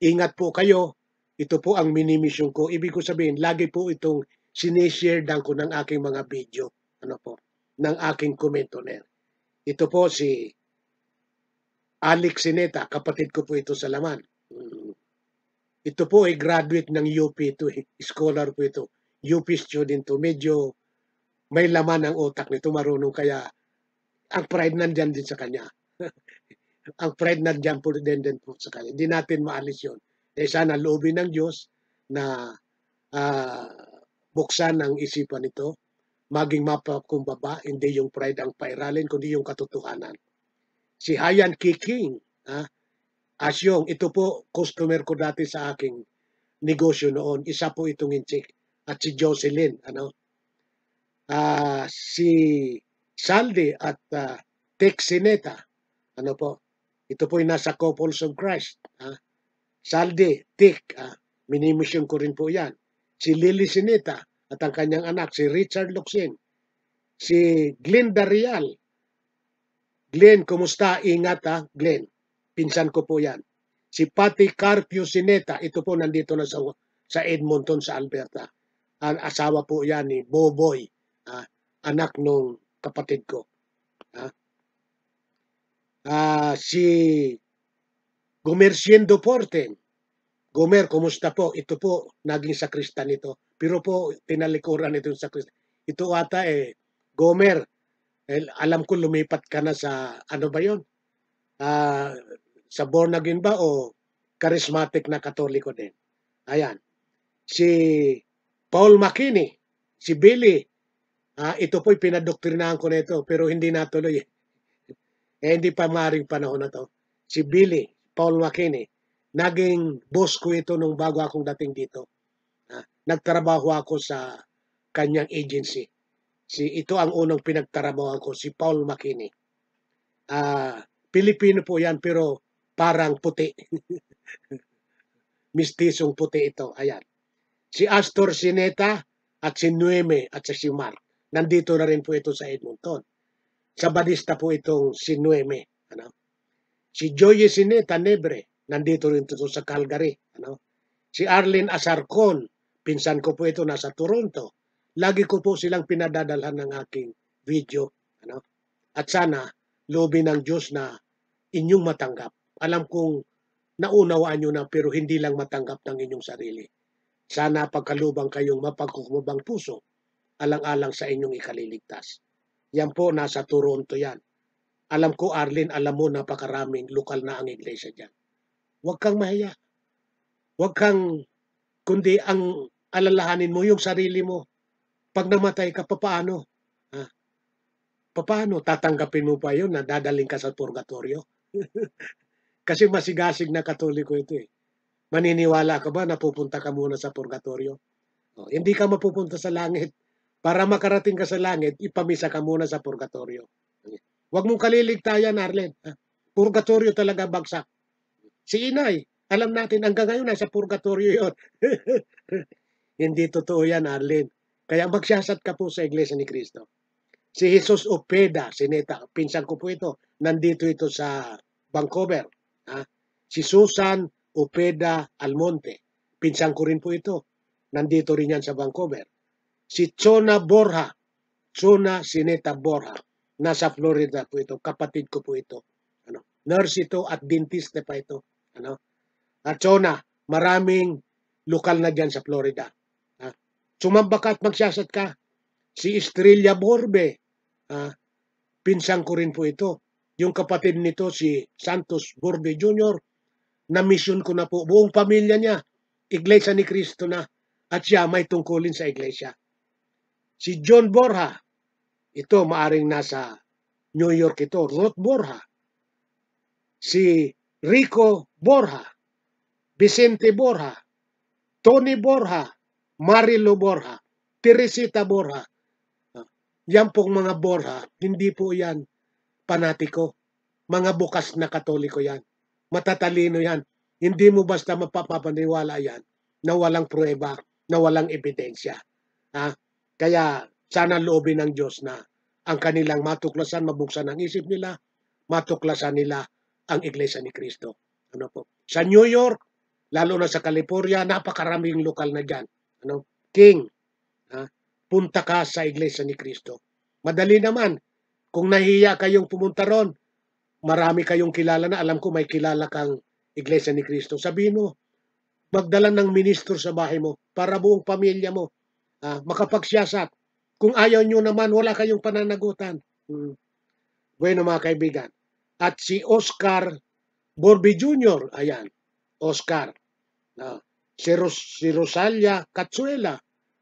Ingat po kayo. Ito po ang mini-mission ko. Ibig ko sabihin, lagi po itong sinishare dan ko ng aking mga video. Ng aking commentoner. Ito po si Alex Sineta, kapatid ko po ito sa Laman. Ito po ay graduate ng UP ito. Scholar po ito. UP student to. Medyo may laman ang utak nito, marunong, kaya ang pride nandyan din sa kanya. Ang pride nandyan po din po sa kanya. Hindi natin maalis yun. Sana loobin ng Diyos na buksan ang isipan nito, maging mapakumbaba, hindi yung pride ang pairalin, kundi yung katotohanan. Si Hayan Kiking, Asyong, ito po, customer ko dati sa aking negosyo noon. Isa po itong inchik. At si Jocelyn, si Saldi at Texineta, ito po yung nasa Couples of Christ. Saldi, Tik, minimission ko rin po yan. Si Lily Sineta at ang kanyang anak, si Richard Luxin. Si Glenn Darial. Glenn, kumusta? Ingat Glenn. Pinsan ko po yan. Si Patty Carpio Sineta, ito po nandito na sa Edmonton, sa Alberta. Ang asawa po yan ni Boboy, anak nung kapatid ko. Si Gomerciendo Porten. Gomer, kumusta po? Ito po, naging sakristan ito. Pero po, tinalikuran ito yung sakristan. Ito ata Gomer, alam ko lumipat ka na sa, ba yun? Sa born again ba o charismatic na katoliko din? Ayan. Si Paul McKinney, si Billy, ito po'y pinadoktrinahan ko nito pero hindi natuloy. Hindi pa maring panahon na to. Si Billy, Paul McKinney, naging boss ko ito nung bago akong dating dito. Nagtrabaho ako sa kanyang agency. Ito ang unang pinagtrabaho ko, si Paul McKinney. Pilipino po yan pero parang puti. Mistisong puti ito. Ayan. Si Astor Sineta at si Nueme at si Mark. Nandito na rin po ito sa Edmonton. Sa Badista po itong si Nueme. Si Joye Sineta Nebre. Nandito rin ito sa Calgary. Si Arlene Asarcon. Pinsan ko po ito nasa Toronto. Lagi ko po silang pinadadalhan ng aking video. At sana, loobin ng Diyos na inyong matanggap. Alam kong naunawaan nyo na pero hindi lang matanggap ng inyong sarili. Sana pagkalubang kayong mapagkukumabang puso, alang-alang sa inyong ikaliligtas. Yan po, nasa Toronto yan. Alam ko, Arlene, alam mo, napakaraming lokal na ang iglesia dyan. Huwag kang mahiya. Huwag kang, kundi ang alalahanin mo yung sarili mo. Pag namatay ka, papaano? Papaano? Tatanggapin mo pa yun na dadaling ka sa purgatorio? Kasi masigasig na Katoliko ito eh. Maniniwala ka ba na pupunta ka muna sa purgatorio? Hindi ka mapupunta sa langit. Para makarating ka sa langit, ipamisa ka muna sa purgatorio. Huwag mong kaliligtayan, Arlen. Purgatorio talaga bagsak. Si Inay, alam natin, hanggang ngayon nasa purgatorio yun. Hindi totoo yan, Arlen. Kaya magsiyasat ka po sa Iglesia ni Cristo. Si Jesus Opeda, sineta, pinsan ko po ito, nandito ito sa Vancouver. Si Susan Opeda Almonte, pinsan ko rin po ito. Nandito rin yan sa Vancouver. Si Chona Borja, Chona Sineta Borja, nasa Florida po ito. Kapatid ko po ito. Nurse ito at dentista pa ito. At Chona, maraming lokal na dyan sa Florida. Sumamba ka at magsasat ka. Si Estrella Borbe, pinsan ko rin po ito. Yung kapatid nito, si Santos Borbe Jr., na mission ko na po. Buong pamilya niya, Iglesia ni Cristo na. At siya may tungkulin sa iglesia. Si John Borja, ito maaring nasa New York ito. Ruth Borja. Si Rico Borja. Vicente Borja. Tony Borja. Marilo Borja. Teresita Borja. Yan pong mga Borja, hindi po yan panatiko. Mga bukas na Katoliko yan. Matatalino yan. Hindi mo basta mapapaniwala yan na walang prueba, na walang ebidensya. Kaya sana loobin ng Diyos na ang kanilang matuklasan, mabuksan ang isip nila, matuklasan nila ang Iglesia ni Cristo. Sa New York, lalo na sa California, napakaraming lokal na dyan. King, punta ka sa Iglesia ni Cristo. Madali naman. Kung nahiya kayong pumunta ron, marami kayong kilala na, alam ko may kilala kang Iglesia ni Cristo. Sabihin mo, magdala ng ministro sa bahay mo para buong pamilya mo makapagsiyasat. Kung ayaw nyo naman, wala kayong pananagutan. Bueno mga kaibigan. At si Oscar Borbe Jr., ayan, Oscar. Si Rosalia Katsuela,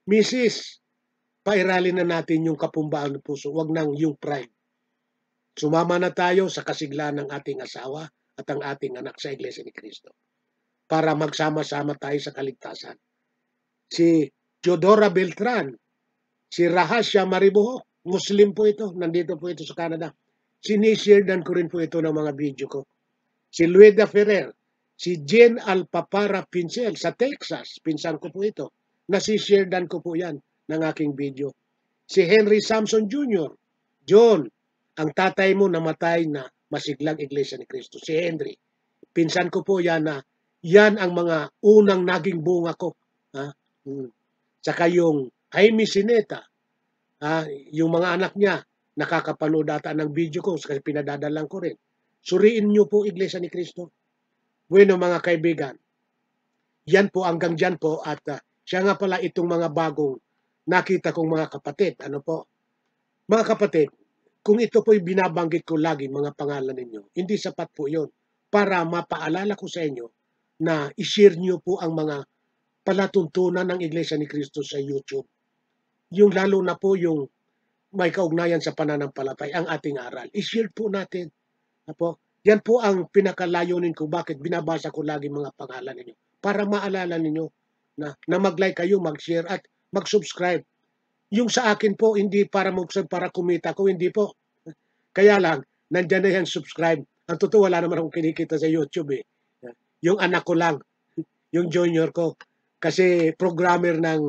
Mrs., pairalin na natin yung kapumbaan ng puso. Huwag nang yung pride. Sumama na tayo sa kasiglahan ng ating asawa at ang ating anak sa Iglesia ni Cristo para magsama-sama tayo sa kaligtasan. Si Teodora Beltran, si Rahasya Mariboho, Muslim po ito, nandito po ito sa Canada. Sinishare ko rin po ito ng mga video ko. Si Lueda Ferrer, si Jen Alpapara Pincel sa Texas, pinsan ko po ito. Nasishare ko po yan ng aking video. Si Henry Samson Jr., John, ang tatay mo namatay na masiglang Iglesia ni Cristo. Si Henry. Pinsan ko po yan na yan ang mga unang naging bunga ko. Saka yung Jaime Sineta, yung mga anak niya, nakakapanood ata ng video ko kasi pinadadalang ko rin. Suriin niyo po Iglesia ni Cristo. Bueno mga kaibigan, yan po hanggang dyan po at siya nga pala itong mga bagong nakita kong mga kapatid. Ano po? Mga kapatid, kung ito po'y binabanggit ko lagi mga pangalan ninyo, hindi sapat po yun para mapaalala ko sa inyo na i-share nyo po ang mga palatuntunan ng Iglesia ni Cristo sa YouTube. Yung lalo na po yung may kaugnayan sa pananampalataya, ang ating aral. I-share po natin. Apo? Yan po ang pinakalayunin ko bakit binabasa ko lagi mga pangalan ninyo. Para maalala ninyo na mag-like kayo, mag-share at mag-subscribe. Yung sa akin po, hindi para para kumita ko, hindi po. Kaya lang, nandyan na yan subscribe. Ang totoo, wala naman akong kinikita sa YouTube eh. Yung anak ko lang, yung junior ko. Kasi programmer ng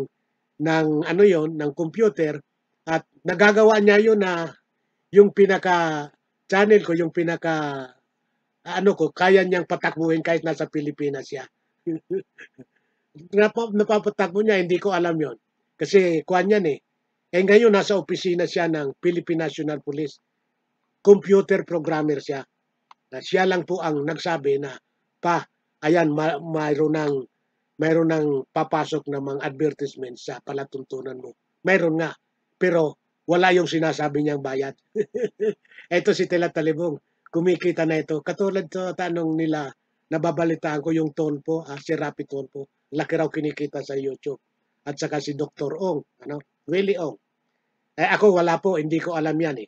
ano yon, ng computer. At nagagawa niya yun na yung pinaka-channel ko, yung kaya niyang patakbuhin kahit nasa Pilipinas siya. Napapatakbo niya, hindi ko alam yon. Kasi kuhan yan eh. Ngayon nasa opisina siya ng Philippine National Police. Computer programmer siya. Na siya lang po ang nagsabi na, ayan, mayroon ng papasok na mga advertisement sa palatuntunan mo. Mayroon nga, pero wala yung sinasabi niyang bayad. Ito si Tela Talibong, kumikita na ito. Katulad sa tanong nila, nababalitaan ko yung Tonpo, si Rapi Tonpo. Laki raw kinikita sa YouTube. At saka si Dr. Ong, Willie Ong. Ako wala po, hindi ko alam yan eh.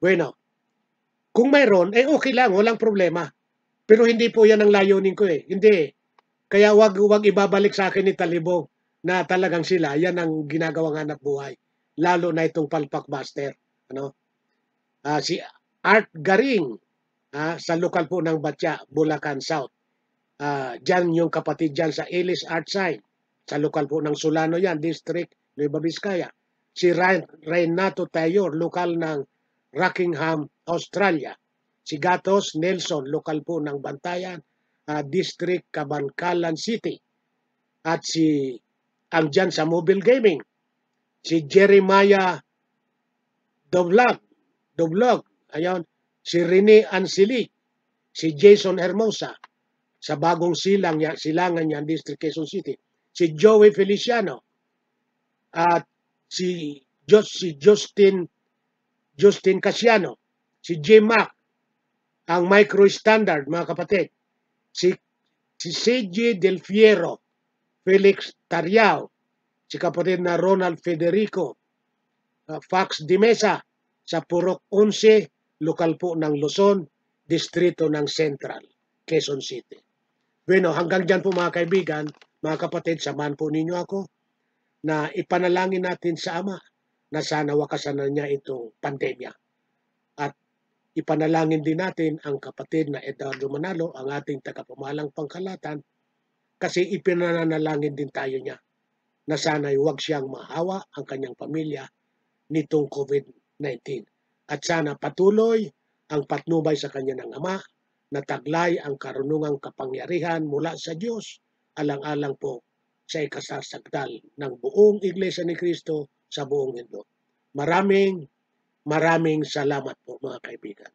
Bueno, kung mayroon, okay lang, walang problema. Pero hindi po yan ang layunin ko eh. Hindi. Kaya wag ibabalik sa akin ni Talibong na talagang sila, yan ang ginagawang hanap buhay. Lalo na itong Palpak Master. Si Art Garing, sa lokal po ng Batya, Bulacan South. Diyan yung kapatid dyan sa Ellis Art Sign. Sa lokal po ng Solano yan, District, Nueva Vizcaya. Si Renato Tayor, lokal ng Rockingham, Australia. Si Gatos Nelson, lokal po ng Bantayan, District, Cabancalan City. At ang dyan sa mobile gaming, si Jeremiah Dovlog, ayan, si Rene Ansili, si Jason Hermosa, sa Bagong Silangan yan, District, Quezon City. Si Joey Feliciano, at si Justin Casiano, si J-Mac, ang Micro Standard, mga kapatid, si CJ Del Fiero, Felix Tariao, si kapatid na Ronald Federico, Fax de Mesa, sa Purok 11, lokal po ng Luzon, distrito ng Central, Quezon City. Bueno, hanggang dyan po mga kaibigan, mga kapatid, samahan po ninyo ako na ipanalangin natin sa Ama na sana wakasan na niya itong pandemya. At ipanalangin din natin ang kapatid na Eduardo Manalo, ang ating tagapamahalang pangkalatan, kasi ipinanalangin din tayo niya na sana'y huwag siyang mahawa ang kanyang pamilya nitong COVID-19. At sana patuloy ang patnubay sa kanya ng Ama na taglay ang karunungang kapangyarihan mula sa Diyos, alang-alang po sa ikasasagdal ng buong Iglesia ni Cristo sa buong mundo. Maraming salamat po mga kaibigan.